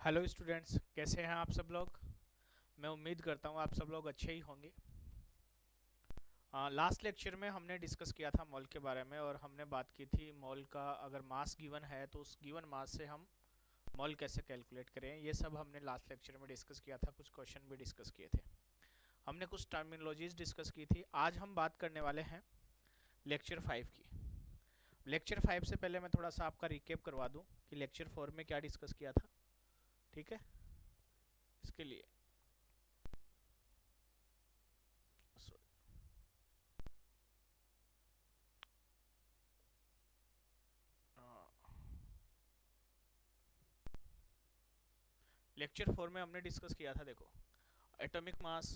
Hello students, कैसे हैं आप सब लोग। मैं उम्मीद करता हूँ आप सब लोग अच्छे ही होंगे। लास्ट लेक्चर में हमने डिस्कस किया था मॉल के बारे में और हमने बात की थी मॉल का अगर मास गिवन है तो उस गिवन मास से हम मॉल कैसे कैलकुलेट करें, ये सब हमने लास्ट लेक्चर में डिस्कस किया था। कुछ क्वेश्चन भी डिस्कस किए थे, हमने कुछ टर्मिनोलॉजीज डिस्कस की थी। आज हम बात करने वाले हैं लेक्चर 5 की। लेक्चर 5 से पहले मैं थोड़ा सा आपका रिकेप करवा दूं कि लेक्चर 4 में क्या डिस्कस किया था। ठीक है, इसके लिए लेक्चर 4 में हमने डिस्कस किया था, देखो, एटॉमिक मास,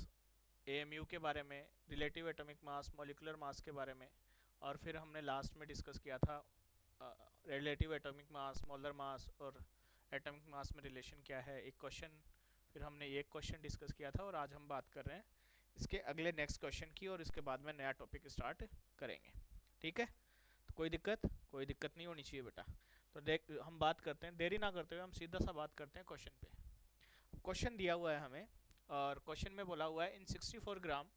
एएमयू के बारे में, relative atomic mass, molecular mass के बारे में, और फिर हमने लास्ट में डिस्कस किया था relative atomic mass, molar mass और एटॉमिक मास में रिलेशन क्या है, एक क्वेश्चन। फिर हमने एक क्वेश्चन डिस्कस किया था और आज हम बात कर रहे हैं इसके अगले नेक्स्ट क्वेश्चन की और इसके बाद में नया टॉपिक स्टार्ट करेंगे। ठीक है, तो कोई दिक्कत नहीं होनी चाहिए बेटा। तो देख, हम बात करते हैं, देरी ना करते हुए हम सीधा सा बात करते हैं क्वेश्चन पे। क्वेश्चन दिया हुआ है हमें और क्वेश्चन में बोला हुआ है इन 64 ग्राम,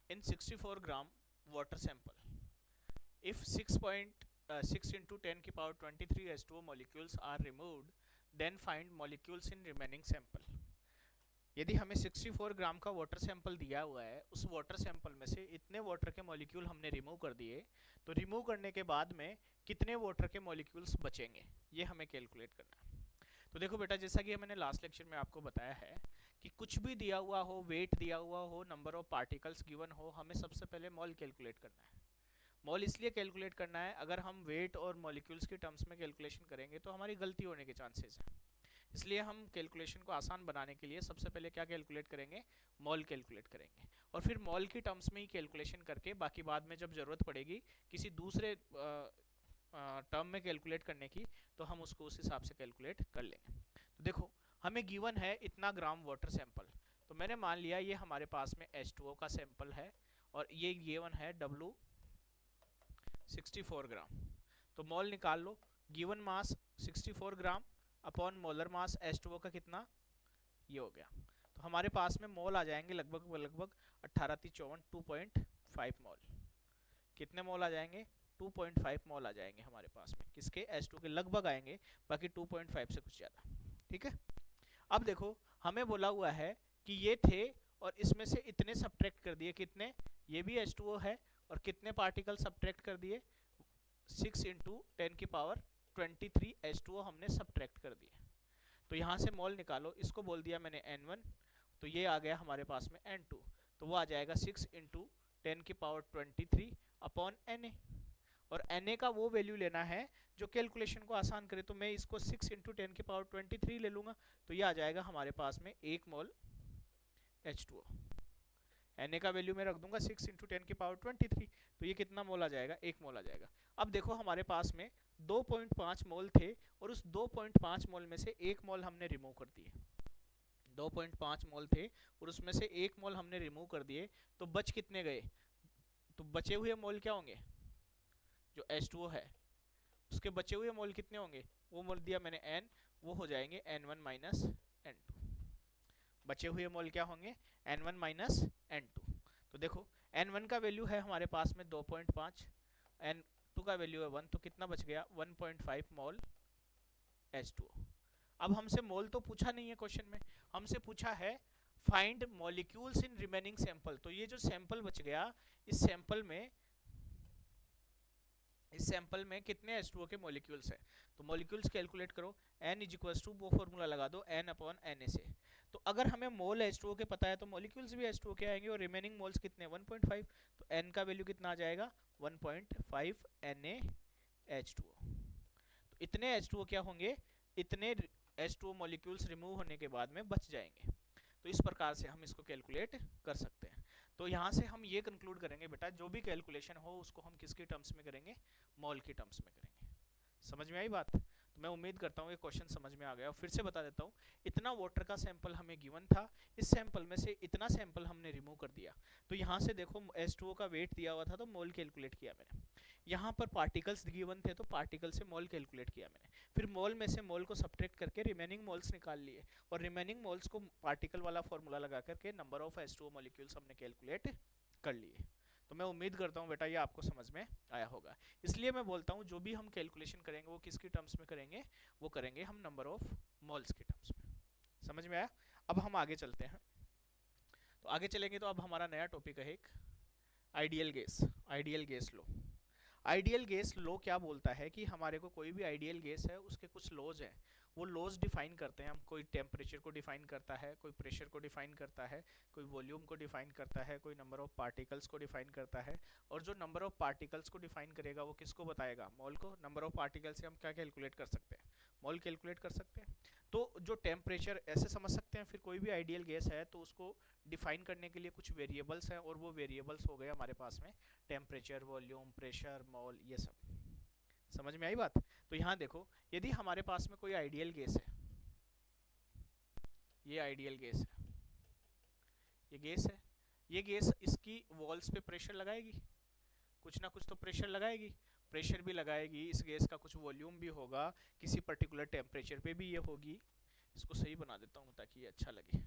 in 64 gram water sample, if 6 into 10 की power 23 H2O molecules are removed, then find molecules in remaining sample। यदि हमें 64 ग्राम का वाटर सैंपल दिया हुआ है, उस वाटर सैंपल में से इतने वाटर के मॉलिक्यूल हमने रिमूव कर दिए, तो रिमूव करने के बाद में कितने वाटर के मॉलिक्यूल्स बचेंगे, ये हमें कैलकुलेट करना है। तो देखो बेटा, जैसा कि मैंने लास्ट लेक्चर में आपको बताया है कि कुछ भी दिया हुआ हो, वेट दिया हुआ हो, नंबर ऑफ पार्टिकल्स गिवन हो, हमें सबसे पहले मॉल कैलकुलेट करना है। मॉल इसलिए कैलकुलेट करना है, अगर हम वेट और मॉलिक्यूल्स के टर्म्स में कैलकुलेशन करेंगे तो हमारी गलती होने के चांसेस हैं। इसलिए हम कैलकुलेशन को आसान बनाने के लिए सबसे पहले क्या कैलकुलेट करेंगे, मॉल कैलकुलेट करेंगे, और फिर मॉल की टर्म्स में ही कैलकुलेशन करके बाकी बाद में जब ज़रूरत पड़ेगी किसी दूसरे टर्म में कैलकुलेट करने की, तो हम उसको उस हिसाब से कैलकुलेट कर लेंगे। तो देखो, हमें गिवन है इतना ग्राम वाटर सैंपल, तो मैंने मान लिया ये हमारे पास में H2O का सैंपल है और ये गिवन है W 64 ग्राम। तो मॉल निकाल लो, given mass 64 gram upon molar mass H2O का कितना, ये हो गया। तो हमारे पास में मोल आ जाएंगे लगभग लगभग 18 2.5 मोल। कितने मोल आ जाएंगे, 2.5 मोल आ जाएंगे हमारे पास में, किसके, H2 के लगभग आएंगे, बाकी 2.5 से कुछ ज़्यादा। ठीक है, अब देखो हमें बोला हुआ है कि ये थे और इसमें से इतने सब्ट्रैक्ट कर दिए, कितने, ये भी H2O है, और कितने पार्टिकल सब्ट्रैक्ट कर दिए, 6 इंटू 10 की पावर 23 H2O हमने सब्ट्रैक्ट कर दिए। तो यहाँ से मोल निकालो, इसको बोल दिया मैंने N1, तो ये आ गया हमारे पास में N2, तो वो आ जाएगा 6 इंटू 10 की पावर 23 अपॉन Na। और Na का वो वैल्यू लेना है जो कैलकुलेशन को आसान करे, तो मैं इसको 6 इंटू 10 की पावर 23 ले लूंगा, तो ये आ जाएगा हमारे पास में 1 मोल H2O। Na का वैल्यू मैं रख दूंगा 6 इंटू 10 की पावर 23, तो ये कितना मोल आ जाएगा, 1 मोल आ जाएगा। अब देखो हमारे पास में 2.5 मोल थे और उस 2.5 मोल में से 1 मोल हमने रिमूव कर दिए। 2.5 मोल थे और उसमें से 1 मोल हमने रिमूव कर दिए, तो बच कितने गए, तो बचे हुए मोल क्या होंगे, जो H2O है उसके बचे हुए मोल कितने होंगे, वो मोल दिया मैंने N, वो हो जाएंगे N1 माइनस N2। बचे हुए मोल क्या होंगे, N1 माइनस N2। तो देखो N1 का वैल्यू है हमारे पास में 2.5, N2 का वैल्यू है 1, तो कितना बच गया, 1.5 मोल H2O। अब हमसे मोल तो पूछा नहीं है क्वेश्चन में, हमसे पूछा है find molecules in remaining sample. तो ये जो सैंपल बच गया, इस सैंपल में कितने H2O के मॉलिक्यूल्स हैं, तो मॉलिक्यूल्स कैलकुलेट करो, N इज इक्वल टू, वो फॉर्मूला लगा दो, N अपॉन Na से। तो अगर हमें मोल H2O के पता है तो मॉलिक्यूल्स भी H2O के आएंगे, और रिमेनिंग मोल्स कितने, 1.5, तो N का वैल्यू कितना आ जाएगा, 1.5 NaH2O। तो इतने H2O क्या होंगे, इतने H2O मॉलिक्यूल्स रिमूव होने के बाद में बच जाएंगे। तो इस प्रकार से हम इसको कैलकुलेट कर सकते हैं। तो यहाँ से हम ये कंक्लूड करेंगे बेटा, जो भी कैलकुलेशन हो उसको हम किसके टर्म्स में करेंगे, मॉल के टर्म्स में करेंगे। समझ में आई बात। तो मैं उम्मीद करता हूँ ये क्वेश्चन समझ में आ गया। और फिर से बता देता हूँ, इतना वाटर का सैंपल हमें गिवन था, इस सैंपल में से इतना सैंपल हमने रिमूव कर दिया। तो यहाँ से देखो H2O का वेट दिया हुआ था तो मोल कैलकुलेट किया मैंने, यहाँ पर पार्टिकल्स गिवन थे तो पार्टिकल से मोल कैलकुलेट किया मैंने, फिर मोल में से मोल को सब्ट्रैक्ट करके रिमेनिंग मोल्स निकाल लिए, और रिमेनिंग मोल्स को पार्टिकल वाला फॉर्मूला लगा करके नंबर ऑफ H2O मॉलिक्यूल्स हमने कैलकुलेट कर लिए। तो मैं उम्मीद करता हूँ बेटा ये आपको समझ में आया होगा। इसलिए मैं बोलता हूँ जो भी हम कैलकुलेशन करेंगे वो किसकी टर्म्स में करेंगे, वो करेंगे हम नंबर ऑफ मोल्स के टर्म्स में। समझ में आया? अब हम आगे चलते हैं। तो आगे चलेंगे तो अब हमारा नया टॉपिक है एक आइडियल गैस, आइडियल गैस लो। आइडियल गैस लो क्या बोलता है कि हमारे को कोई भी आइडियल गैस है उसके कुछ लॉज हैं, वो लॉज डिफाइन करते हैं हम। कोई टेम्परेचर को डिफाइन करता है, कोई प्रेशर को डिफाइन करता है, कोई वॉल्यूम को डिफाइन करता है, कोई नंबर ऑफ पार्टिकल्स को डिफाइन करता है। और जो नंबर ऑफ पार्टिकल्स को डिफाइन करेगा वो किसको बताएगा, मॉल को। नंबर ऑफ पार्टिकल से हम क्या कैलकुलेट कर सकते हैं, मॉल कैलकुलेट कर सकते हैं। तो जो टेम्परेचर ऐसे समझ सकते हैं, फिर कोई भी आइडियल गैस है तो उसको डिफाइन करने के लिए कुछ वेरिएबल्स हैं, और वो वेरिएबल्स हो गए हमारे पास में टेम्परेचर, वॉल्यूम, प्रेशर, मॉल, ये सब। समझ में आई बात? तो यहाँ देखो, यदि हमारे पास में कोई आइडियल गैस है, ये आइडियल गैस है, ये गैस है, ये गैस इसकी वॉल्स पे प्रेशर लगाएगी, कुछ ना कुछ तो प्रेशर लगाएगी, प्रेशर भी लगाएगी, इस गैस का कुछ वॉल्यूम भी होगा, किसी पर्टिकुलर टेम्परेचर पे भी ये होगी। इसको सही बना देता हूँ ताकि ये अच्छा लगे।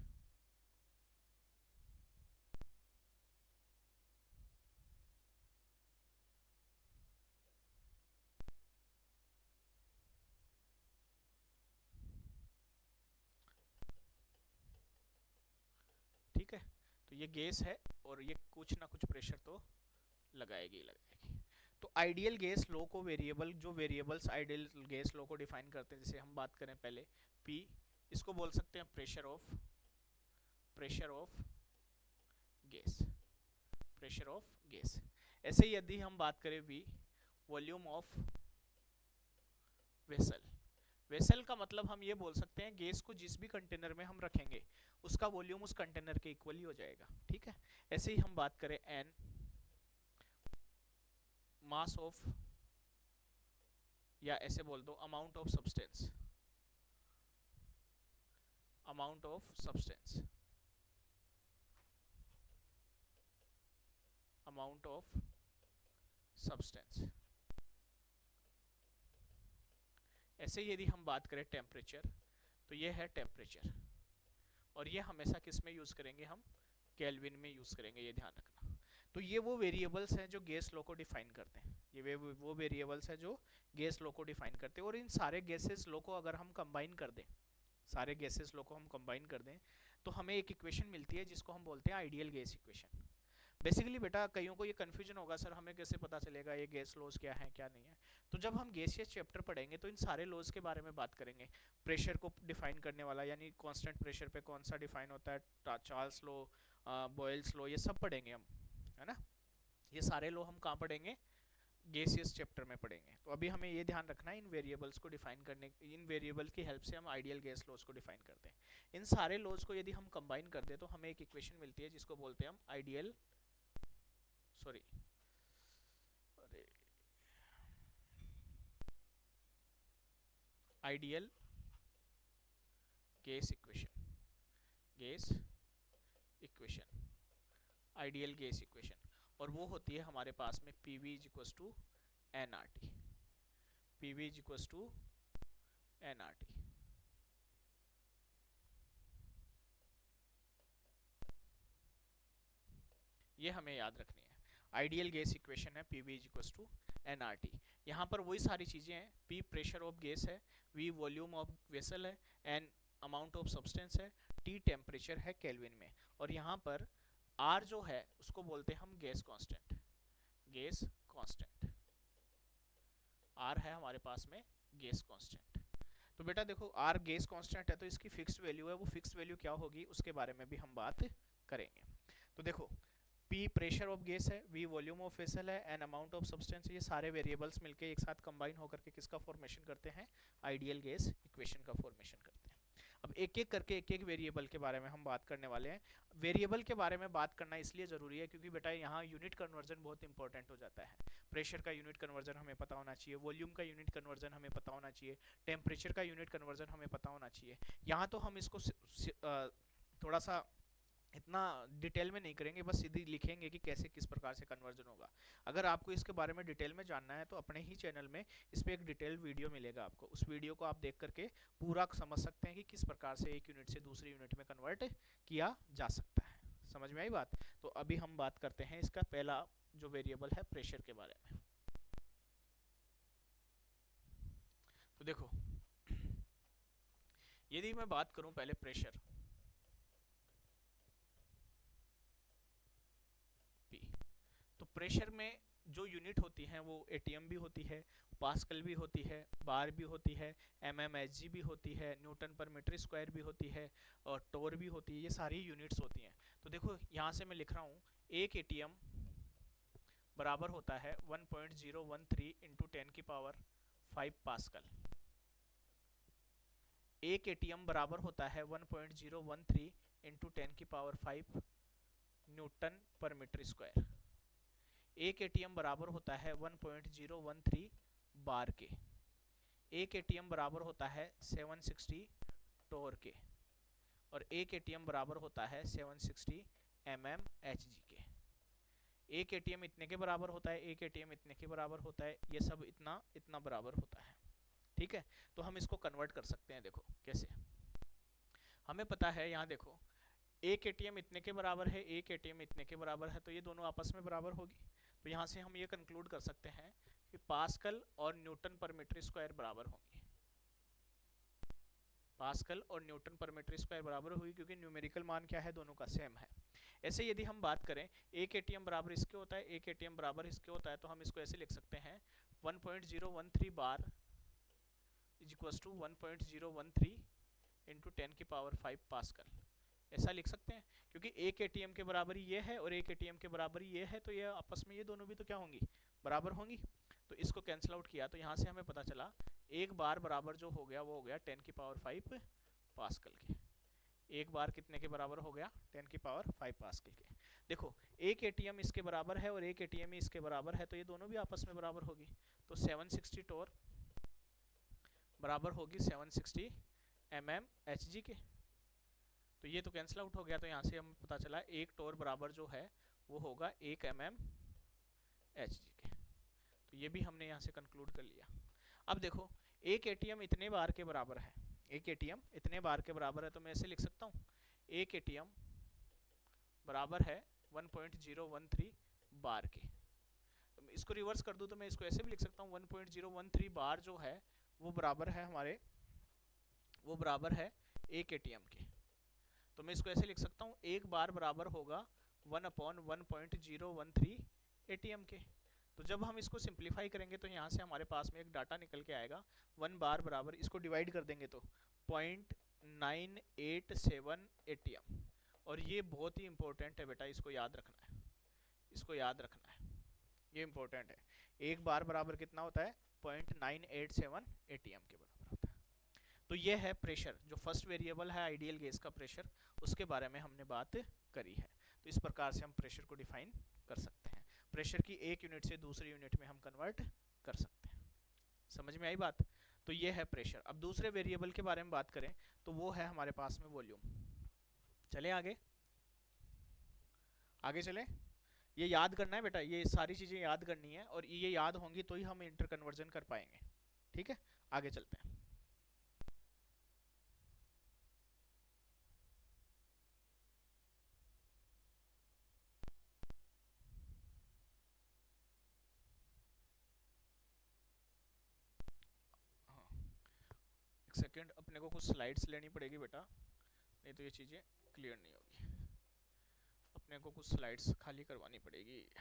ठीक है, तो ये गैस है और ये कुछ ना कुछ प्रेशर तो लगाएगी लगाएगी। तो आइडियल गैस लो को वेरिएबल, जो वेरिएबल्स आइडियल गैस लो को डिफाइन करते हैं, जैसे हम बात करें पहले P, इसको बोल सकते हैं pressure of gas, pressure of gas. ऐसे ही यदि हम बात करें V, volume of vessel. Vessel का मतलब हम ये बोल सकते हैं गैस को जिस भी कंटेनर में हम रखेंगे उसका वॉल्यूम उस कंटेनर के इक्वली हो जाएगा। ठीक है, ऐसे ही हम बात करें N, मास ऑफ, या ऐसे बोल दो amount of substance, amount of substance, amount of substance. ऐसे ही यदि हम बात करें टेम्परेचर, तो ये है टेम्परेचर, और ये हमेशा किस में यूज करेंगे हम, केल्विन में यूज करेंगे, ये ध्यान रखना। तो ये वो वेरिएबल्स हैं जो गैस लॉ को डिफाइन करते हैं, ये वो वेरिएबल्स हैं जो गैस लॉ को डिफाइन करते हैं। और इन सारे गैसेस लॉ को अगर हम कंबाइन कर दें, सारे गैसेस लॉ को हम कंबाइन कर दें, तो हमें एक इक्वेशन मिलती है जिसको हम बोलते हैं आइडियल गैस इक्वेशन। बेसिकली बेटा कईयों को ये कन्फ्यूजन होगा, सर हमें कैसे पता चलेगा ये गैस लॉज क्या है क्या नहीं है। तो जब हम गैसियस चैप्टर पढ़ेंगे तो इन सारे लॉज के बारे में बात करेंगे। प्रेशर को डिफाइन करने वाला, यानी कांस्टेंट प्रेशर पे कौन सा डिफाइन होता है, चार्ल्स लॉ, बॉयल्स लॉ, ये सब पढ़ेंगे हम, है ना। ये सारे लॉ हम कहाँ पढ़ेंगे, गैसियस चैप्टर में पढ़ेंगे। तो अभी हमें ये ध्यान रखना है, इन वेरिएबल्स को डिफाइन करने, इन वेरिएबल की हेल्प से हम आइडियल गैस लॉज को डिफाइन करते हैं। इन सारे लॉज को यदि हम कंबाइन कर दे तो हमें एक इक्वेशन मिलती है जिसको बोलते हैं हम आइडियल, सॉरी, अरे ideal gas equation, gas equation, ideal gas equation. और वो होती है हमारे पास में PV is equal to nRT, PV is equal to nRT। ये हमें याद रखनी है, आइडियल गैस इक्वेशन है PV is equal to nRT। यहाँ पर वही सारी चीजें हैं, P प्रेशर ऑफ गैस है, V वॉल्यूम ऑफ वेसल है, N अमाउंट ऑफ सब्सटेंस है, T टेम्परेचर है केल्विन में, और यहाँ पर R जो है उसको बोलते हैं हम gas constant, gas constant. R है हमारे पास में गैस कांस्टेंट। तो बेटा देखो R गैस कांस्टेंट है तो इसकी फिक्स्ड वैल्यू है, वो फिक्स्ड वैल्यू क्या होगी उसके बारे में भी हम बात करेंगे। तो देखो P प्रेशर ऑफ गैस है, V वॉल्यूम ऑफ वेसल है, N अमाउंट ऑफ सब्सटेंस है, ये सारे वेरिएबल्स मिलके एक साथ कंबाइन होकर के किसका फॉर्मेशन करते हैं, आइडियल गैस इक्वेशन का फॉर्मेशन करते हैं। अब एक एक करके एक एक वेरिएबल के बारे में हम बात करने वाले हैं। वेरिएबल के बारे में बात करना इसलिए ज़रूरी है क्योंकि बेटा यहाँ यूनिट कन्वर्जन बहुत इंपॉर्टेंट हो जाता है। प्रेशर का यूनिट कन्वर्जन हमें पता होना चाहिए, वॉल्यूम का यूनिट कन्वर्जन हमें पता होना चाहिए, टेम्परेचर का यूनिट कन्वर्जन हमें पता होना चाहिए। यहाँ तो हम इसको थोड़ा सा इतना डिटेल में नहीं करेंगे, बस सीधी लिखेंगे कि कैसे किस प्रकार से कन्वर्जन होगा। अगर आपको इसके बारे में डिटेल में जानना है तो अपने ही चैनल में इस पर एक डिटेल वीडियो मिलेगा आपको, उस वीडियो को आप देख करके पूरा समझ सकते हैं कि किस प्रकार से एक यूनिट से दूसरी यूनिट में कन्वर्ट किया जा सकता है। समझ में आई बात? तो अभी हम बात करते हैं इसका पहला जो वेरिएबल है प्रेशर के बारे में। तो देखो, यदि मैं बात करूं पहले प्रेशर P, तो प्रेशर में जो यूनिट होती है वो एटीएम भी होती है, पास्कल भी होती है, बार भी होती है, एमएमएचजी भी होती है, न्यूटन पर मीटर स्क्वायर भी होती है और टोर भी होती है। ये सारी यूनिट्स होती हैं। तो देखो यहाँ से मैं लिख रहा हूँ एक एटीएम बराबर होता है 1.013 इंटू 10 की पावर 5 पास्कल। एक एटीएम बराबर होता है 1.013 इंटू 10 की पावर 5 न्यूटन पर मीटर स्क्वायर। एक एटीएम बराबर होता है 1.013 बार के। एक एटीएम बराबर होता है 760 टोर के और एक एटीएम बराबर होता है 760 mmHg के। एक एटीएम इतने के बराबर होता है, एक एटीएम इतने के बराबर होता है, ये सब इतना इतना बराबर होता है। ठीक है, तो हम इसको कन्वर्ट कर सकते हैं। देखो कैसे, हमें पता है यहाँ देखो एक एटीएम इतने के बराबर है, एक एटीएम इतने के बराबर है, तो ये दोनों आपस में बराबर होगी। तो यहाँ से हम ये कंक्लूड कर सकते हैं कि पास्कल और न्यूटन पर मीटर स्क्वायर बराबर होंगे। पास्कल और न्यूटन पर मीटर स्क्वायर बराबर हुई क्योंकि न्यूमेरिकल मान क्या है, दोनों का सेम है। ऐसे यदि हम बात करें एक एटीएम बराबर इसके होता है, एक एटीएम बराबर इसके होता है, तो हम इसको ऐसे लिख सकते हैं 1.013 bar is equals to 1.013 into 10 की पावर 5 पास्कल। ऐसा लिख सकते हैं क्योंकि एक एटीएम के बराबर ये है और एक एटीएम के बराबर ये है, तो ये आपस में ये दोनों भी तो क्या होंगी, बराबर होंगी। तो इसको कैंसिल आउट किया तो यहाँ से हमें पता चला एक बार बराबर जो हो गया वो हो गया 10 की पावर 5 पास्कल के। एक बार कितने के बराबर हो गया, 10 की पावर 5 पास्कल के। देखो एक एटीएम इसके बराबर है और एक एटीएम इसके बराबर है, तो ये दोनों भी आपस में बराबर होगी। तो 760 टोर बराबर होगी 760 mmHg के। तो ये तो कैंसिल आउट हो गया, तो यहाँ से हमें पता चला एक टोर बराबर जो है वो होगा 1 mmHg के। तो ये भी हमने यहाँ से कंक्लूड कर लिया। अब देखो एक एटीएम इतने बार के बराबर है, एक एटीएम इतने बार के बराबर है, तो मैं ऐसे लिख सकता हूँ एक एटीएम बराबर है 1.013 बार के। इसको रिवर्स कर दूँ तो मैं इसको ऐसे भी लिख सकता हूँ 1.013 बार जो है वो बराबर है हमारे, वो बराबर है एक एटीएम के। तो मैं इसको ऐसे लिख सकता हूँ एक बार बराबर होगा 1/1.013 एटीएम के। तो जब हम इसको सिंप्लीफाई करेंगे तो यहाँ से हमारे पास में एक डाटा निकल के आएगा 1 बार बराबर, इसको डिवाइड कर देंगे तो 0.987 एटीएम। और ये बहुत ही इंपॉर्टेंट है बेटा, इसको याद रखना है, इसको याद रखना है, ये इंपॉर्टेंट है। एक बार बराबर कितना होता है, 0.987 एटीएम के बराबर होता है। तो ये है प्रेशर, जो फर्स्ट वेरिएबल है आइडियल गैस का प्रेशर, उसके बारे में हमने बात करी है। तो इस प्रकार से हम प्रेशर को डिफाइन कर सकते हैं। प्रेशर की एक यूनिट से दूसरी यूनिट में हम कन्वर्ट कर सकते हैं। समझ में आई बात? तो ये है प्रेशर। अब दूसरे वेरिएबल के बारे में बात करें तो वो है हमारे पास में वॉल्यूम। चले आगे, आगे चले। ये याद करना है बेटा, ये सारी चीजें याद करनी है और ये याद होंगी तो ही हम इंटर कन्वर्जन कर पाएंगे। ठीक है, आगे चलते हैं। सेकंड, अपने को कुछ स्लाइड्स लेनी पड़ेगी बेटा, नहीं तो ये चीज़ें क्लियर नहीं होगी। अपने को कुछ स्लाइड्स खाली करवानी पड़ेगी।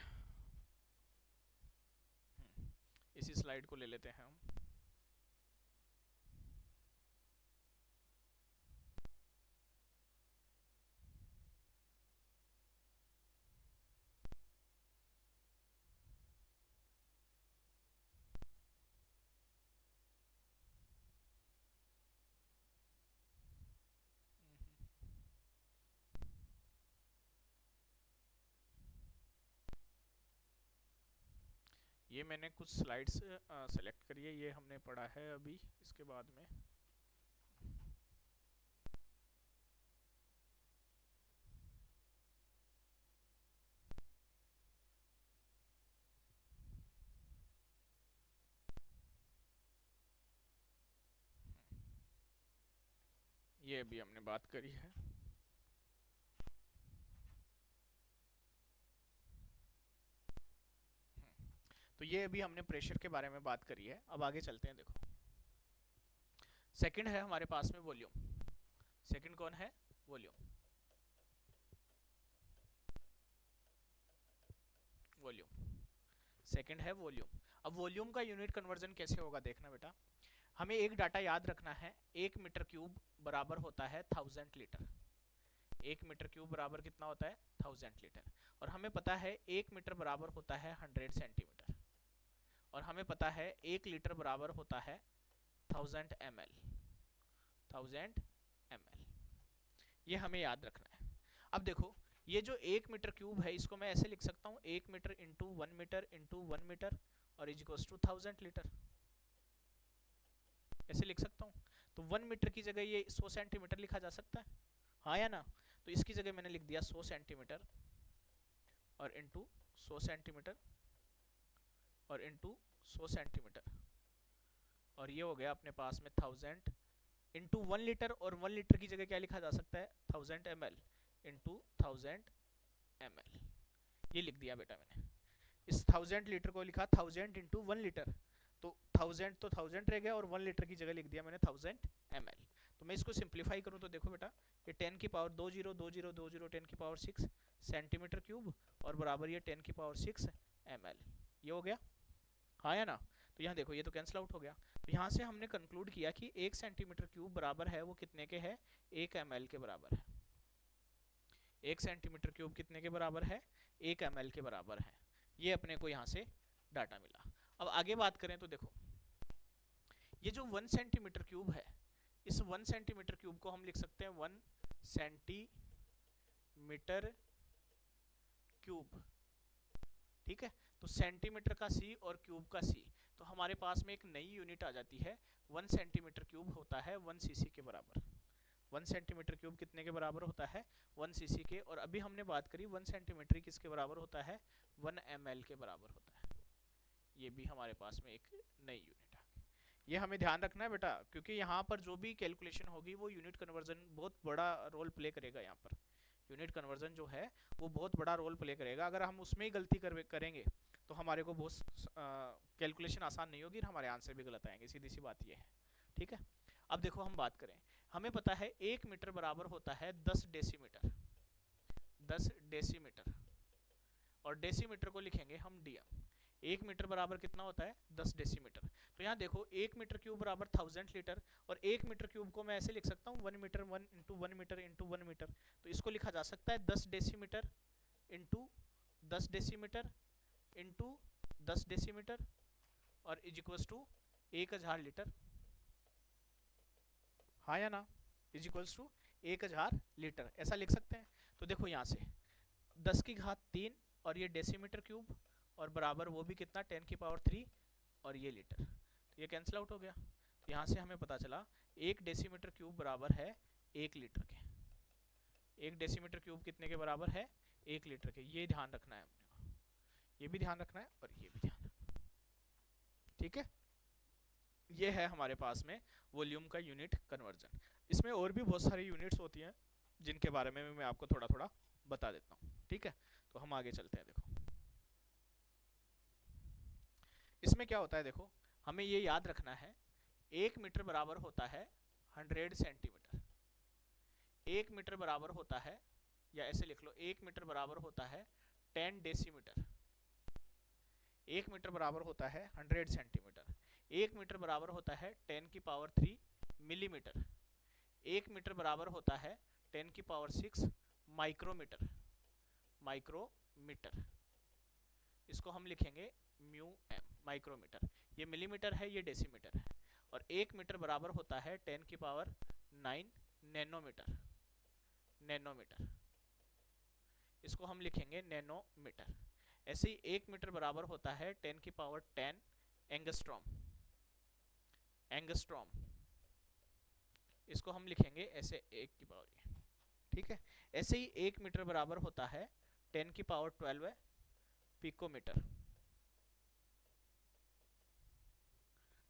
इसी स्लाइड को ले लेते हैं हम। ये मैंने कुछ स्लाइड्स सेलेक्ट करी है, ये हमने पढ़ा है अभी, इसके बाद में ये अभी हमने बात करी है। तो ये अभी हमने प्रेशर के बारे में बात करी है। अब आगे चलते हैं। देखो सेकंड है हमारे पास में वॉल्यूम। सेकंड कौन है? वॉल्यूम। वॉल्यूम सेकंड है वॉल्यूम। अब वॉल्यूम का यूनिट कन्वर्जन कैसे होगा देखना बेटा। हमें एक डाटा याद रखना है, 1 मीटर क्यूब बराबर होता है 1000 लीटर। 1 मीटर क्यूब बराबर कितना होता है? 1000 लीटर। और हमें पता है 1 मीटर बराबर होता है 100 सेंटीमीटर। और हमें पता है 1 लीटर बराबर होता है 1000 ml। 1000 ml ये हमें याद रखना है। अब देखो ये जो 1 मीटर क्यूब है इसको मैं ऐसे लिख सकता हूँ, 1 metre into 1 metre into 1 metre और इज इक्वल्स टू 1000 लीटर। ऐसे लिख सकता हूँ। तो 1 मीटर की जगह ये 100 सेंटीमीटर लिखा जा सकता है, हाँ या ना? तो इसकी जगह मैंने लिख दिया 100 सेंटीमीटर और इंटू 100 सेंटीमीटर और इंटू 100 सेंटीमीटर। और ये हो गया अपने पास में 1000 इंटू 1 लीटर। और 1 लीटर की जगह क्या लिखा जा सकता है? 1000 ml इंटू 1000 ml। ये लिख दिया बेटा मैंने। इस 1000 लीटर को लिखा 1000 इंटू 1 लीटर। तो 1000 तो 1000 रह गया और 1 लीटर की जगह लिख दिया मैंने 1000 ml। तो मैं इसको सिंप्लीफाई करूँ तो देखो बेटा, ये 10 की पावर 20 20 20 10 की पावर 6 सेंटीमीटर क्यूब और बराबर ये 10 की पावर 6 ml। ये हो गया, हाँ या ना? तो यहाँ देखो ये तो कैंसिल आउट हो गया। तो यहाँ से हमने कंक्लूड किया कि 1 सेंटीमीटर क्यूब बराबर है वो कितने के है? 1 ml के बराबर है। 1 सेंटीमीटर क्यूब कितने के बराबर है? 1 ml के बराबर है। ये अपने को यहाँ से डाटा मिला। अब आगे बात करें तो देखो ये जो 1 सेंटीमीटर क्यूब है, इस 1 सेंटीमीटर क्यूब को हम लिख सकते हैं 1 सेंटीमीटर क्यूब। ठीक है, तो सेंटीमीटर का सी और क्यूब का सी, तो हमारे पास में एक नई यूनिट आ जाती है। 1 सेंटीमीटर क्यूब होता है 1 सीसी के बराबर। 1 सेंटीमीटर क्यूब कितने के बराबर होता है? 1 सीसी के। और अभी हमने बात करी 1 सेंटीमीटर किसके बराबर होता है? 1 ml के बराबर होता है। ये भी हमारे पास में एक नई यूनिट आ गई। ये हमें ध्यान रखना है बेटा, क्योंकि यहाँ पर जो भी कैलकुलेशन होगी वो यूनिट कन्वर्जन बहुत बड़ा रोल प्ले करेगा। यहाँ पर यूनिट कन्वर्जन जो है वो बहुत बड़ा रोल प्ले करेगा। अगर हम उसमें ही गलती करेंगे तो हमारे को बहुत कैलकुलेशन आसान नहीं होगी और हमारे आंसर भी गलत आएंगे। सीधी सी बात ये है। ठीक है, अब देखो हम बात करें, हमें पता है 1 मीटर बराबर होता है 10 डेसीमीटर। 10 डेसीमीटर और डेसीमीटर को लिखेंगे हम डीएम। 1 मीटर बराबर कितना होता है? 10 डेसीमीटर। तो यहाँ देखो 1 मीटर क्यूब बराबर 1000 लीटर और 1 मीटर क्यूब को मैं ऐसे लिख सकता हूँ 1 metre 1 into 1 metre into 1 metre. तो इसको लिखा जा सकता है 10 decimetre into 10 decimetre into 10 decimetre और इज इक्वल्स टू 1000 लीटर, हाँ या ना? इज इक्वल्स टू 1000 लीटर ऐसा लिख सकते हैं। तो देखो यहाँ से 10 की घात 3 और ये डेसीमीटर क्यूब और बराबर वो भी कितना? 10 की पावर 3 और ये लीटर। तो ये कैंसिल आउट हो गया। तो यहाँ से हमें पता चला 1 डेसीमीटर क्यूब बराबर है 1 लीटर के। 1 डेसीमीटर क्यूब कितने के बराबर है? 1 लीटर के। ये ध्यान रखना है अपने को, ये भी ध्यान रखना है और ये भी ध्यान रखना है। ठीक है, ये है हमारे पास में वॉल्यूम का यूनिट कन्वर्जन। इसमें और भी बहुत सारी यूनिट्स होती हैं जिनके बारे में मैं आपको थोड़ा थोड़ा बता देता हूँ। ठीक है, तो हम आगे चलते हैं। देखो इसमें क्या होता है, देखो हमें ये याद रखना है 1 मीटर बराबर होता है 100 सेंटीमीटर। 1 मीटर बराबर होता है, या ऐसे लिख लो 1 मीटर बराबर होता है 10 डेसीमीटर। 1 मीटर बराबर होता है 100 सेंटीमीटर। 1 मीटर बराबर होता है 10 की पावर 3 मिलीमीटर। 1 मीटर बराबर होता है 10 की पावर 6 माइक्रोमीटर। माइक्रोमीटर इसको हम लिखेंगे म्यू एम, माइक्रोमीटर। ये मिलीमीटर है, ये डेसीमीटर है। और 1 मीटर बराबर होता है 10 की पावर 9 नैनोमीटर। नैनोमीटर इसको हम लिखेंगे नैनोमीटर। ऐसे ही 1 मीटर बराबर होता है 10 की पावर 10 एंगस्ट्रॉम। एंगस्ट्रॉम इसको हम लिखेंगे ऐसे 1 की पावर, ठीक है। ऐसे ही 1 मीटर बराबर होता है 10 की पावर 12 पिकोमीटर।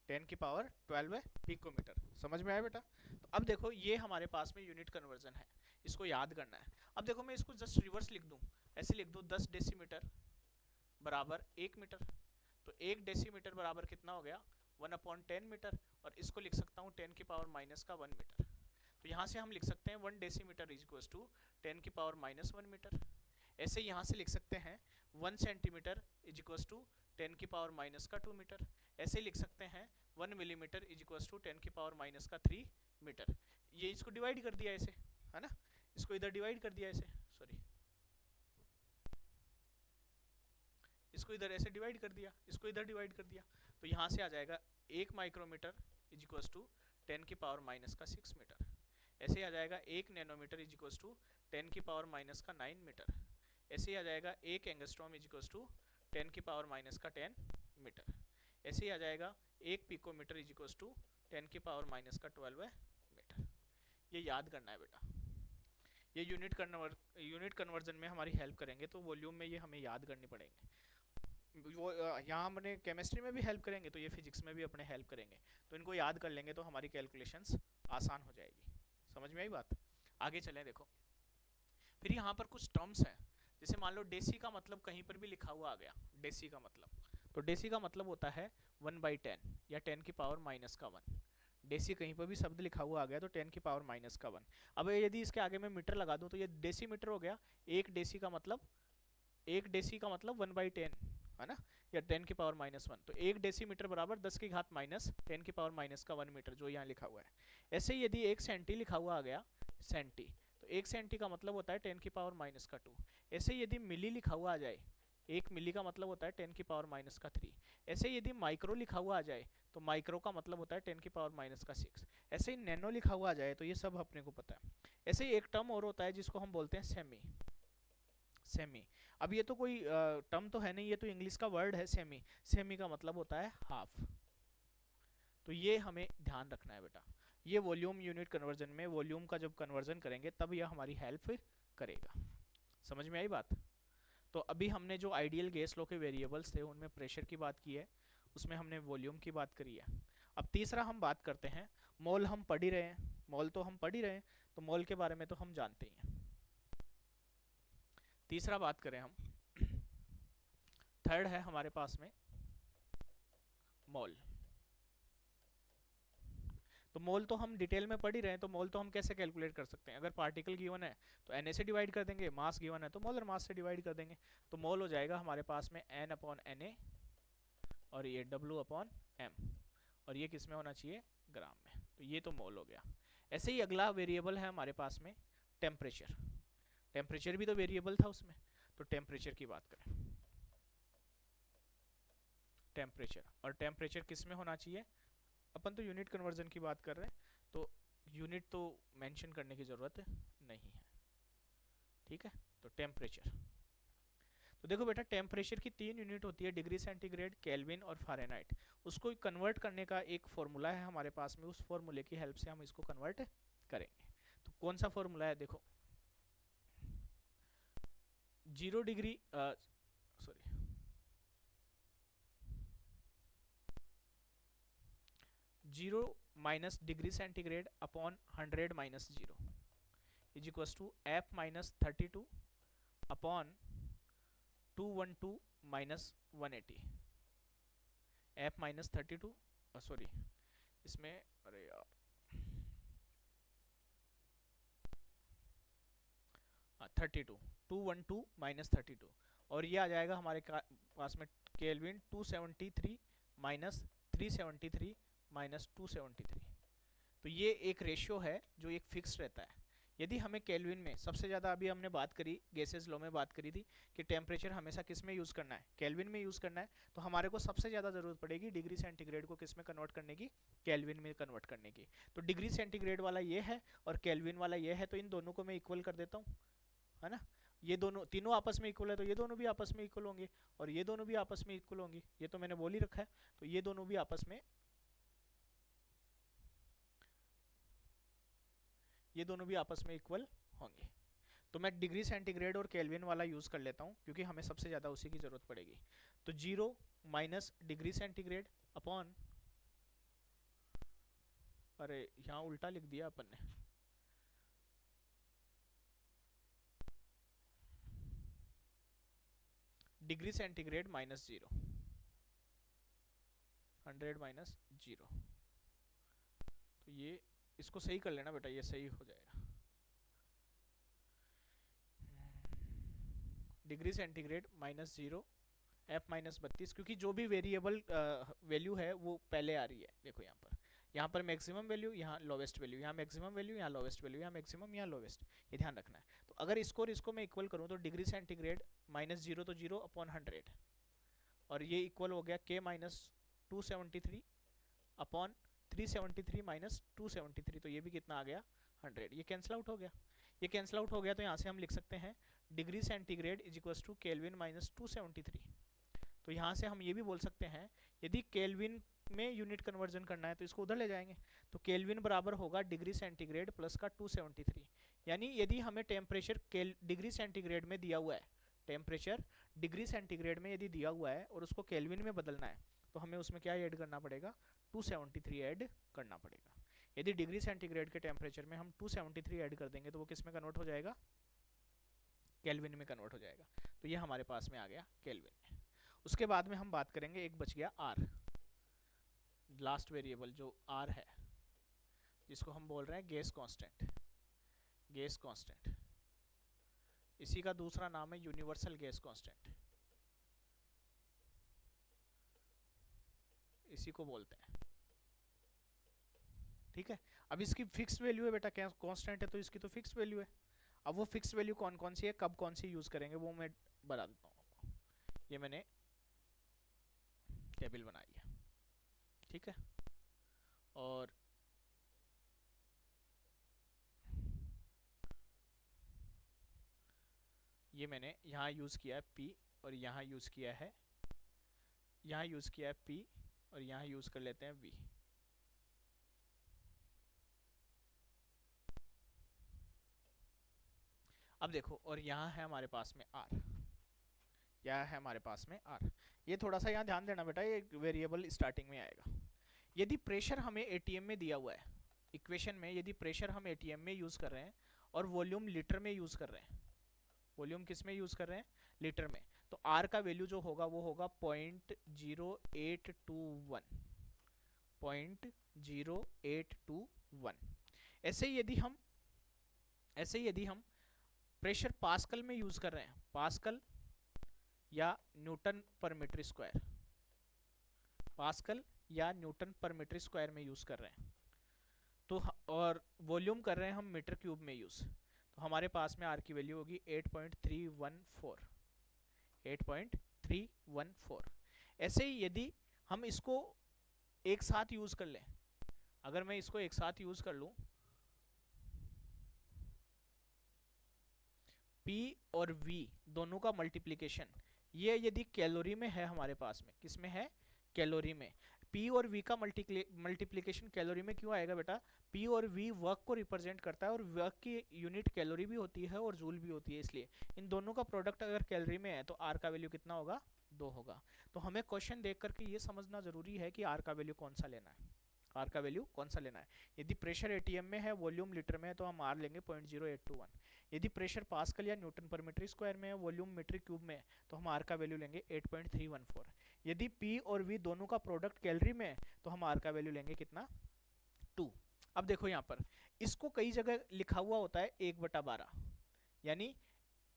10 की पावर 12 पिकोमीटर। समझ में आया बेटा? तो अब देखो ये हमारे पास में यूनिट कन्वर्जन है, इसको याद करना है। अब देखो मैं इसको जस्ट रिवर्स लिख दूं, ऐसे लिख दूं 10 डेसीमीटर बराबर 1 मीटर। तो 1 डेसीमीटर बराबर कितना हो गया 1/10 मीटर, और इसको लिख सकता हूँ 10 की पावर माइनस का 1 मीटर। तो यहाँ से हम लिख सकते हैं 1 डेसीमीटर इज इक्वल टू 10 की पावर माइनस 1 मीटर। ऐसे यहाँ से लिख सकते हैं 1 सेंटीमीटर इज इक्वल टू 10 की पावर माइनस का 2 मीटर। ऐसे लिख सकते हैं 1 मिलीमीटर इज इक्वल टू 10 की पावर माइनस का 3 मीटर। ये इसको डिवाइड कर दिया ऐसे, है ना, इसको इधर डिवाइड कर दिया ऐसे, सॉरी इसको इधर ऐसे डिवाइड कर दिया, इसको इधर डिवाइड कर दिया। तो यहाँ से आ जाएगा 1 माइक्रोमीटर इज इक्वल टू 10 की पावर माइनस का 6 मीटर। ऐसे आ जाएगा 1 नैनोमीटर इज इक्वल टू 10 की पावर माइनस का 9 मीटर। ऐसे ही आ जाएगा 1 एंगस्ट्रॉम इज इक्वल टू 10 की पावर माइनस का 10 मीटर। ऐसे ही आ जाएगा 1 पिकोमीटर इज इक्वल टू 10 की पावर माइनस का 12 मीटर। ये याद करना है बेटा, ये यूनिट कन्वर्जन में हमारी हेल्प करेंगे। तो वॉल्यूम में ये हमें याद करनी पड़ेंगे। वो यहाँ हमने केमिस्ट्री में भी हेल्प करेंगे, तो ये फिजिक्स में भी अपने हेल्प करेंगे। तो इनको याद कर लेंगे तो हमारी कैलकुलेशंस आसान हो जाएगी। समझ में आई बात? आगे चलें। देखो फिर यहाँ पर कुछ टर्म्स हैं, जैसे मान लो डेसी का मतलब कहीं पर भी लिखा हुआ आ गया, डेसी का मतलब, तो डेसी का मतलब होता है 1/10 या 10 की पावर माइनस का 1। डेसी कहीं पर भी शब्द लिखा हुआ आ गया तो 10 की पावर माइनस का 1। अब यदि इसके आगे मैं मीटर लगा दूं तो ये डेसीमीटर हो गया। एक डेसी का मतलब 1/10, है ना, या 10 की पावर माइनस 1। तो 1 डेसीमीटर बराबर 10 की घात माइनस 10 की पावर माइनस का 1 मीटर, जो यहाँ लिखा हुआ है। ऐसे ही यदि 1 सेंटी लिखा हुआ आ गया, सेंटी, तो 1 सेंटी का मतलब होता है 10 की पावर माइनस का 2। ऐसे ही यदि मिली लिखा हुआ आ जाए, 1 मिली का मतलब होता है 10 की पावर माइनस का 3। ऐसे यदि माइक्रो लिखा हुआ आ जाए तो माइक्रो का मतलब होता है 10 की पावर माइनस का 6। ऐसे ही नैनो लिखा हुआ आ जाए तो ये सब अपने को पता है। ऐसे ही एक टर्म और होता है जिसको हम बोलते हैं सेमी। सेमी, अब ये तो कोई टर्म तो है नहीं, ये तो इंग्लिश का वर्ड है सेमी। सेमी का मतलब होता है हाफ। तो ये हमें ध्यान रखना है बेटा, ये वॉल्यूम यूनिट कन्वर्जन में, वॉल्यूम का जब कन्वर्जन करेंगे तब यह हमारी हेल्प करेगा। समझ में आई बात? तो अभी हमने जो आइडियल गैस लॉ के वेरिएबल्स थे उनमें प्रेशर की बात की है, उसमें हमने वॉल्यूम की बात करी है। अब तीसरा हम बात करते हैं, मोल हम पढ़ ही रहे हैं, मोल तो हम पढ़ ही रहे हैं, तो मोल के बारे में तो हम जानते ही हैं। तीसरा बात करें हम, थर्ड है हमारे पास में मोल। तो मोल तो हम डिटेल में पढ़ ही रहे हैं, तो मोल तो हम कैसे कैलकुलेट कर सकते हैं? अगर पार्टिकल गिवन है तो Na से डिवाइड कर देंगे, मास गिवन है तो मोलर मास से डिवाइड कर देंगे। तो मोल हो जाएगा हमारे पास में N/Na, और ये W/m, और ये किस में होना चाहिए? ग्राम में। तो ये तो मोल हो गया। ऐसे ही अगला वेरिएबल है हमारे पास में टेम्परेचर। टेम्परेचर भी तो वेरिएबल था उसमें, तो टेम्परेचर की बात करें, टेम्परेचर, और टेम्परेचर किस में होना चाहिए? अपन तो यूनिट कन्वर्जन की बात कर रहे हैं, तो यूनिट तो मेंशन करने की ज़रूरत नहीं है, ठीक है। तो टेम्परेचर, तो देखो बेटा टेम्परेचर की 3 यूनिट होती है, डिग्री सेंटीग्रेड, केल्विन और फ़ारेनहाइट। उसको कन्वर्ट करने का एक फॉर्मूला है हमारे पास में, उस फॉर्मूले की हेल्प से हम इसको कन्वर्ट करेंगे। तो कौन सा फॉर्मूला है? देखो 0 degree sorry 0 minus degree centigrade upon 100 minus 0 is equal to F minus 32 upon 212 minus 180। F minus 32, sorry इसमें, अरे यार 32, 212 माइनस 32, और ये आ जाएगा हमारे पास में केल्विन 273 माइनस 373 माइनस 273। तो ये एक रेशियो है जो एक फिक्स रहता है। यदि हमें केल्विन में सबसे ज़्यादा, अभी हमने बात करी गैसेस लॉ में बात करी थी कि टेम्परेचर हमेशा किस में यूज़ करना है? केल्विन में यूज़ करना है। तो हमारे को सबसे ज़्यादा ज़रूरत पड़ेगी डिग्री सेंटीग्रेड को किस में कन्वर्ट करने की? केल्विन में कन्वर्ट करने की। तो डिग्री सेंटीग्रेड वाला ये है और केल्विन वाला ये है, तो इन दोनों को मैं इक्वल कर देता हूँ, है ना। ये दोनों तीनों आपस में इक्वल है तो ये दोनों भी आपस में इक्वल होंगे, और ये दोनों भी आपस में इक्वल होंगी, ये तो मैंने बोल ही रखा है। तो ये दोनों भी आपस में, ये दोनों भी आपस में इक्वल होंगे। तो मैं डिग्री सेंटीग्रेड और केल्विन वाला यूज कर लेता हूँ क्योंकि हमें सबसे ज्यादा उसी की जरूरत पड़ेगी। तो 0 माइनस डिग्री सेंटीग्रेड अपॉन, अरे यहाँ उल्टा लिख दिया अपन ने, डिग्री सेंटीग्रेड माइनस 0, 100 माइनस 0। तो ये इसको सही कर लेना बेटा, ये सही हो जाएगा। Degree centigrade minus 0 F minus 32, क्योंकि जो भी वेरिएबल वैल्यू है वो पहले आ रही है। देखो यहाँ पर मैक्सिमम वैल्यू, यहाँ लोवेस्ट वैल्यू, यहाँ मैक्सिमम वैल्यू, यहाँ लोवेस्ट वैल्यू, यहाँ मैक्सिमम, यहाँ लोवेस्ट, ये ध्यान रखना है। तो अगर इसको और इसको मैं इक्वल करूँ तो डिग्री सेंटीग्रेड माइनस 0 तो 0 अपॉन 100, और ये इक्वल हो गया के माइनस 273 अपॉन 373 माइनस 273, तो ये भी कितना आ गया 100। ये कैंसिल आउट हो गया, ये कैंसिल आउट हो गया, तो यहाँ से हम लिख सकते हैं degree centigrade is equal to kelvin minus 273। तो यहाँ से हम ये भी बोल सकते हैं, यदि केल्विन में यूनिट कन्वर्जन करना है तो इसको उधर ले जाएंगे, तो केल्विन बराबर होगा डिग्री सेंटीग्रेड प्लस का 273। यानी यदि हमें टेम्परेचर डिग्री सेंटीग्रेड में दिया हुआ है, टेम्परेचर डिग्री सेंटीग्रेड में यदि दिया हुआ है और उसको केल्विन में बदलना है, तो हमें उसमें क्या ऐड करना पड़ेगा, 273 ऐड करना पड़ेगा। यदि डिग्री सेंटीग्रेड के टेम्परेचर में हम 273 ऐड कर देंगे तो वो किस में कन्वर्ट हो जाएगा, केल्विन में कन्वर्ट हो जाएगा। तो ये हमारे पास में आ गया केल्विन में। उसके बाद में हम बात करेंगे, एक बच गया आर, लास्ट वेरिएबल जो आर है, जिसको हम बोल रहे हैं गैस कांस्टेंट। गैस कांस्टेंट, इसी का दूसरा नाम है यूनिवर्सल गैस कांस्टेंट, इसी को बोलते हैं। ठीक है, अब इसकी फिक्स वैल्यू है बेटा, क्या कांस्टेंट है तो इसकी तो फिक्स वैल्यू है। अब वो फिक्स वैल्यू कौन कौन सी है, कब कौन सी यूज करेंगे, वो मैं बता देता हूँ आपको। ये मैंने टेबल बनाई है, ठीक है, और ये मैंने यहाँ यूज किया है P, और यहाँ यूज किया है, यहाँ यूज किया है P, और यहाँ यूज कर लेते हैं V। अब देखो, और यहाँ है हमारे पास में R, यह है हमारे पास में R। ये थोड़ा सा यहाँ ध्यान देना बेटा, ये वेरिएबल स्टार्टिंग में आएगा। यदि प्रेशर हमें एटीएम में दिया हुआ है, इक्वेशन में यदि प्रेशर हम एटीएम में यूज कर रहे हैं और वॉल्यूम लीटर में यूज कर रहे हैं, वॉल्यूम किस में यूज कर रहे हैं, लीटर में, तो R का वैल्यू जो होगा वो होगा 0.0821, 0.0821। ऐसे ही यदि हम प्रेशर पास्कल में यूज कर रहे हैं, पास्कल या न्यूटन पर मीटर स्क्वायर, पास्कल या न्यूटन पर मीटर स्क्वायर में यूज कर रहे हैं, तो और वॉल्यूम कर रहे हैं हम मीटर क्यूब में यूज, तो हमारे पास में आर की वैल्यू होगी 8.314, 8.314। ऐसे ही यदि हम इसको एक साथ यूज कर लें, अगर मैं इसको एक साथ यूज कर लूं, P और V दोनों का मल्टीप्लिकेशन, ये यदि कैलोरी में है हमारे पास में, किस में है, कैलोरी में, P और V का मल्टीप्लिकेशन कैलोरी में क्यों आएगा बेटा, P और V वर्क को रिप्रेजेंट करता है, और वर्क की यूनिट कैलोरी भी होती है और जूल भी होती है, इसलिए इन दोनों का प्रोडक्ट अगर कैलोरी में है तो R का वैल्यू कितना होगा, 2 होगा। तो हमें क्वेश्चन देख करके ये समझना जरूरी है कि R का वैल्यू कौन सा लेना है, R का वैल्यू कौन सा लेना है। यदि प्रेशर एटीएम में है, वॉल्यूम लीटर में है, तो हम R लेंगे 0.0821। यदि प्रेशर पास्कल या न्यूटन पर मीटर स्क्वायर में है, वॉल्यूम मीटर क्यूब में है, तो हम R का वैल्यू लेंगे 8.314। यदि P और V दोनों का प्रोडक्ट कैलोरी में है तो हम R का वैल्यू लेंगे कितना, 2। अब देखो यहाँ पर इसको कई जगह लिखा हुआ होता है 1/12, यानी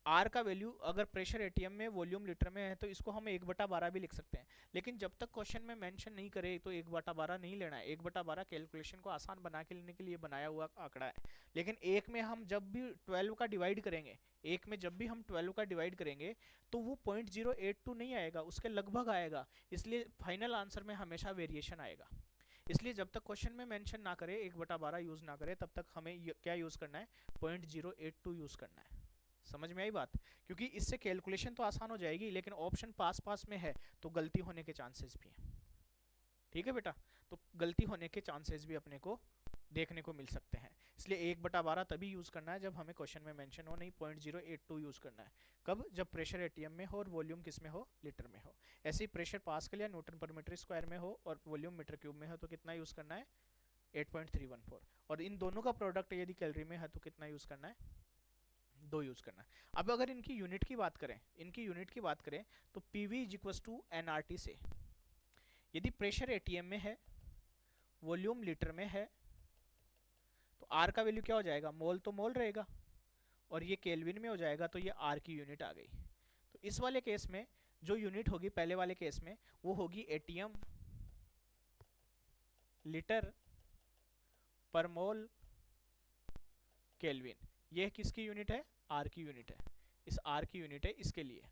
R का वैल्यू अगर प्रेशर एटीएम में वॉल्यूम लीटर में है तो इसको हम 1/12 भी लिख सकते हैं, लेकिन जब तक क्वेश्चन में मेंशन नहीं करे तो 1/12 नहीं लेना है। 1/12 कैलकुलेशन को आसान बना के लेने के लिए बनाया हुआ आंकड़ा है, लेकिन एक में हम जब भी 12 का डिवाइड करेंगे, एक में जब भी हम 12 का डिवाइड करेंगे तो वो 0.082 नहीं आएगा, उसके लगभग आएगा, इसलिए फाइनल आंसर में हमेशा वेरिएशन आएगा। इसलिए जब तक क्वेश्चन में मेंशन ना करे, 1/12 यूज ना करे, तब तक हमें क्या यूज करना है, 0.082 यूज करना है। समझ में आई बात? क्योंकि इससे कैलकुलेशन तो आसान हो जाएगी, लेकिन ऑप्शन पास पास में है तो गलती होने के चांसेस भी हैं। ठीक है बेटा, तो गलती होने के चांसेस भी अपने को देखने को मिल सकते हैं। इसलिए 1/12 तभी यूज करना है जब हमें क्वेश्चन में मेंशन हो, नहीं 0.082 यूज करना है। कब? जब प्रेशर एटीएम में हो और वॉल्यूम किस में हो? लीटर में हो। ऐसे ही प्रेशर पास्कल या न्यूटन पर मीटर स्क्वायर में हो और वॉल्यूम मीटर क्यूब में हो तो कितना यूज करना है? 8.314। और इन दोनों का प्रोडक्ट यदि कैलोरी में है तो कितना यूज करना है? 2 यूज करना है। अब अगर इनकी यूनिट की बात करें, तो PV is equal to nRT से यदि प्रेशर एटीएम में है, वॉल्यूम लीटर में है, तो आर का वैल्यू क्या हो जाएगा? मोल तो मोल रहेगा, और ये केल्विन में हो जाएगा, तो ये आर की यूनिट आ गई। तो इस वाले केस में जो यूनिट होगी पहले वाले केस में वो होगी एटीएम लीटर पर मोल केल्विन। ये किसकी यूनिट है? आर की यूनिट है। इस आर की यूनिट है इसके लिए।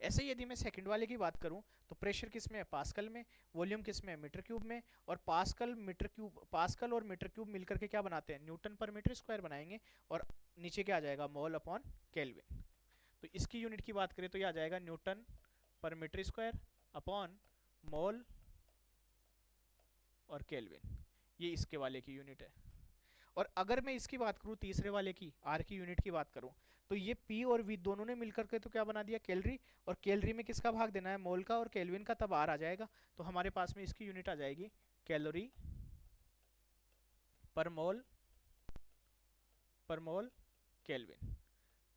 ऐसे ही यदि मैं सेकंड वाले की बात करूं तो प्रेशर किस में है? पास्कल में। वॉल्यूम किस में है? मीटर क्यूब में। और पास्कल और मीटर क्यूब मिलकर के क्या बनाते हैं? न्यूटन पर मीटर स्क्वायर बनाएंगे, और नीचे क्या आ जाएगा? Mole upon kelvin. तो इसकी यूनिट की बात करें तो ये आ जाएगा न्यूटन पर मीटर स्क्वायर अपॉन मोल और केल्विन। ये इसके वाले की यूनिट है। और अगर मैं इसकी बात करूं तीसरे वाले की, आर की यूनिट की बात करूं, तो ये पी और वी दोनों ने मिलकर के तो क्या बना दिया? कैलोरी। और कैलोरी में किसका भाग देना है? मोल का और केल्विन का, तब आर आ जाएगा। तो हमारे पास में इसकी यूनिट आ जाएगी कैलोरी पर मोल केल्विन।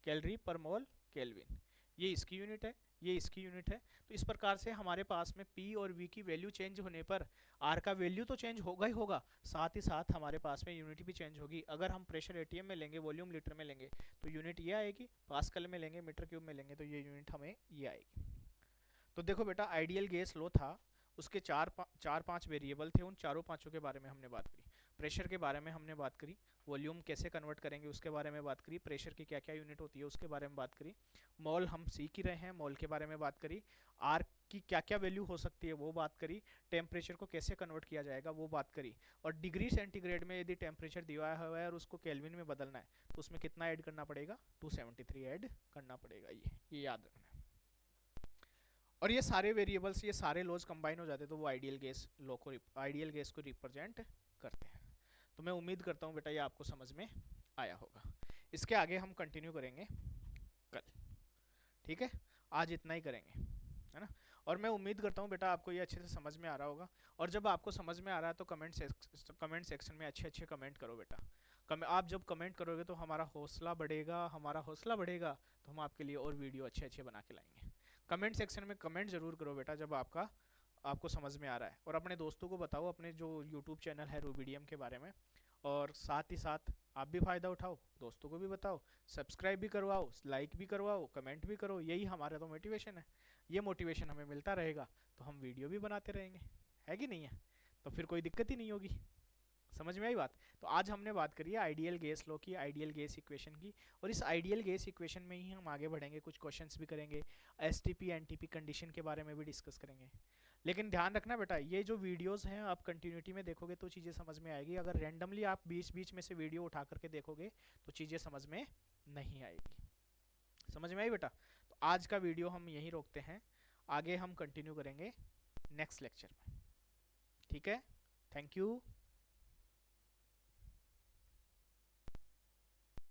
कैलोरी पर मोल केल्विन, ये इसकी यूनिट है, ये इसकी यूनिट है। तो इस प्रकार से हमारे पास में P और V की वैल्यू चेंज होने पर R का वैल्यू तो चेंज होगा ही होगा, साथ ही साथ हमारे पास में यूनिट भी चेंज होगी। अगर हम प्रेशर एटीएम में लेंगे, वॉल्यूम लीटर में लेंगे तो यूनिट ये आएगी, पास्कल में लेंगे, मीटर क्यूब में लेंगे तो ये यूनिट हमें ये आएगी। तो देखो बेटा, आइडियल गैस लो था, उसके चार पांच वेरिएबल थे, उन चारों पांचों के बारे में हमने बात करी। प्रेशर के बारे में हमने बात करी, वॉल्यूम कैसे कन्वर्ट करेंगे उसके बारे में बात करी, प्रेशर की क्या क्या यूनिट होती है उसके बारे में बात करी, मॉल हम सीख ही रहे हैं, मॉल के बारे में बात करी, आर की क्या क्या वैल्यू हो सकती है वो बात करी, टेम्परेचर को कैसे कन्वर्ट किया जाएगा वो बात करी, और डिग्री सेंटीग्रेड में यदि टेम्परेचर दिया हुआ है और उसको केल्विन में बदलना है तो उसमें कितना ऐड करना पड़ेगा? 273 ऐड करना पड़ेगा। ये याद रखना है। और ये सारे वेरिएबल्स, ये सारे लॉज कंबाइन हो जाते हैं तो वो आइडियल गैस को रिप्रेजेंट करते हैं। तो मैं उम्मीद करता हूँ बेटा ये आपको समझ में आया होगा। इसके आगे हम कंटिन्यू करेंगे कल, ठीक है? आज इतना ही करेंगे, है ना? और मैं उम्मीद करता हूँ बेटा आपको ये अच्छे से समझ में आ रहा होगा। और जब आपको समझ में आ रहा है तो कमेंट सेक्शन में अच्छे अच्छे कमेंट करो बेटा। आप जब कमेंट करोगे तो हमारा हौसला बढ़ेगा, तो हम आपके लिए और वीडियो अच्छे अच्छे बना के लाएंगे। कमेंट सेक्शन में कमेंट जरूर करो बेटा जब आपको समझ में आ रहा है, और अपने दोस्तों को बताओ अपने जो यूट्यूब चैनल है रूबीडियम के बारे में, और साथ ही साथ आप भी फ़ायदा उठाओ, दोस्तों को भी बताओ, सब्सक्राइब भी करवाओ, लाइक भी करवाओ, कमेंट भी करो। यही हमारा तो मोटिवेशन है। ये मोटिवेशन हमें मिलता रहेगा तो हम वीडियो भी बनाते रहेंगे, है कि नहीं है? तो फिर कोई दिक्कत ही नहीं होगी। समझ में आई बात? तो आज हमने बात करी है आइडियल गैस लॉ की, आइडियल गैस इक्वेशन की, और इस आइडियल गैस इक्वेशन में ही हम आगे बढ़ेंगे, कुछ क्वेश्चंस भी करेंगे, एसटीपी एनटीपी कंडीशन के बारे में भी डिस्कस करेंगे। लेकिन ध्यान रखना बेटा, ये जो वीडियोस हैं आप कंटिन्यूटी में देखोगे तो चीज़ें समझ में आएगी। अगर रैंडमली आप बीच बीच में से वीडियो उठा करके देखोगे तो चीज़ें समझ में नहीं आएगी। समझ में आई बेटा? तो आज का वीडियो हम यहीं रोकते हैं, आगे हम कंटिन्यू करेंगे नेक्स्ट लेक्चर में। ठीक है? Thank you.